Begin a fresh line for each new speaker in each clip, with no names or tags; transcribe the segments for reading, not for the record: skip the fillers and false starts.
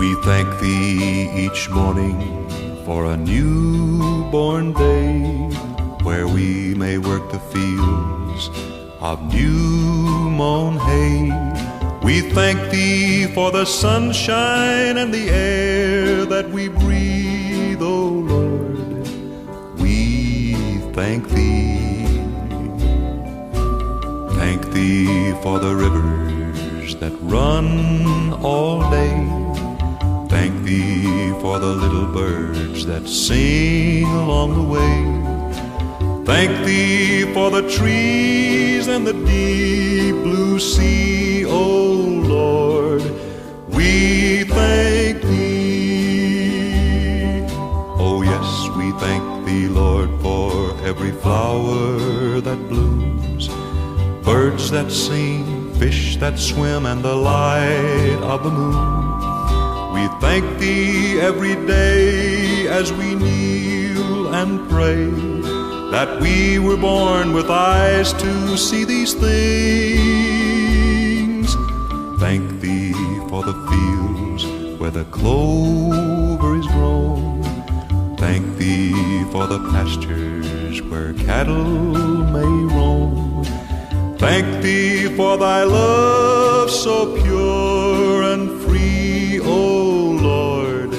We thank Thee each morning for a newborn day, where we may work the fields of new mown hay. We thank Thee for the sunshine and the air that we breathe, O Lord. We thank Thee. Thank Thee for the rivers that run all day. Thank Thee for the little birds that sing along the way. Thank Thee for the trees and the deep blue sea, O Lord. We thank Thee. Oh yes, we thank Thee, Lord, for every flower that blooms, birds that sing, fish that swim, and the light of the moon. We thank Thee every day as we kneel and pray, that we were born with eyes to see these things. Thank Thee for the fields where the clover is grown. Thank Thee for the pastures where cattle may roam. Thank Thee for Thy love so pure and free, O Lord.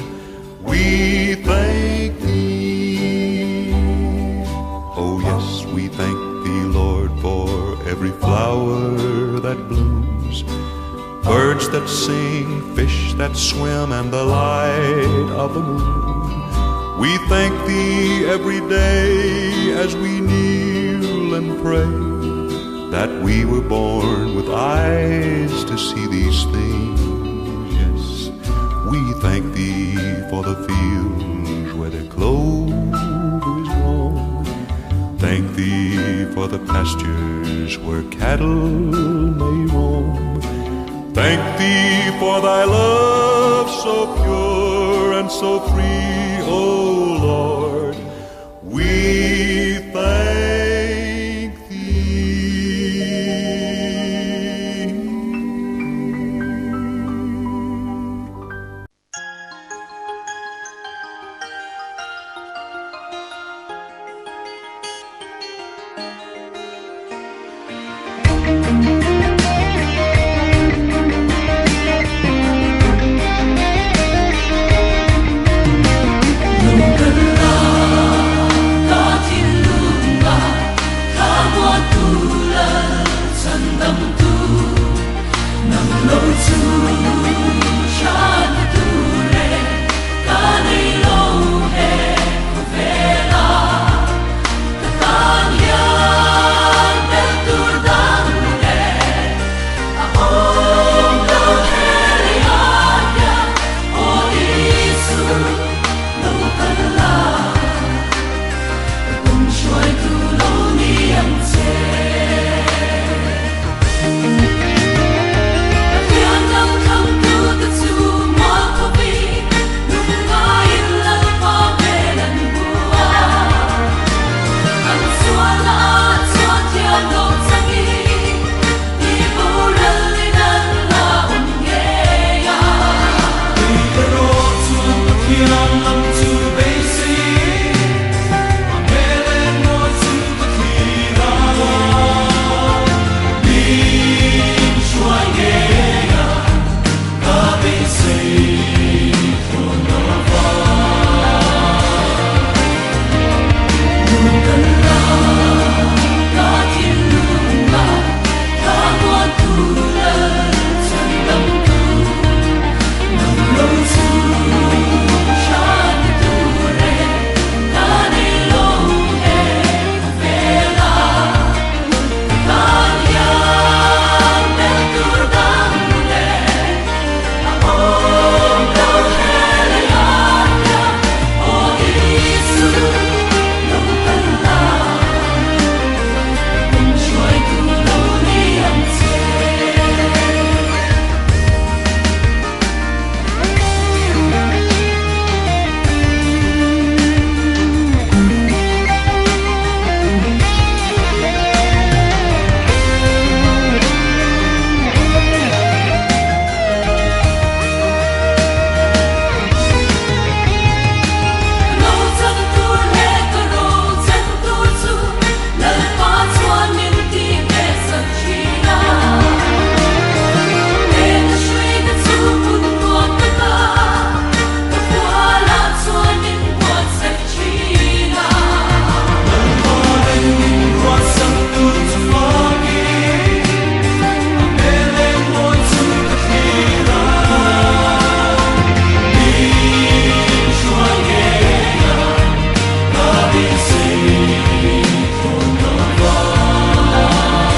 We thank Thee. Oh yes, we thank Thee, Lord, for every flower that blooms, birds that sing, fish that swim, and the light of the moon. We thank Thee every day as we kneel and pray, that we were born with eyes to see these things. Yes, we thank Thee for the fields where the clover is grown. Thank Thee for the pastures where cattle may roam. Thank Thee for Thy love so pure and so free, O Lord. We thank Thee.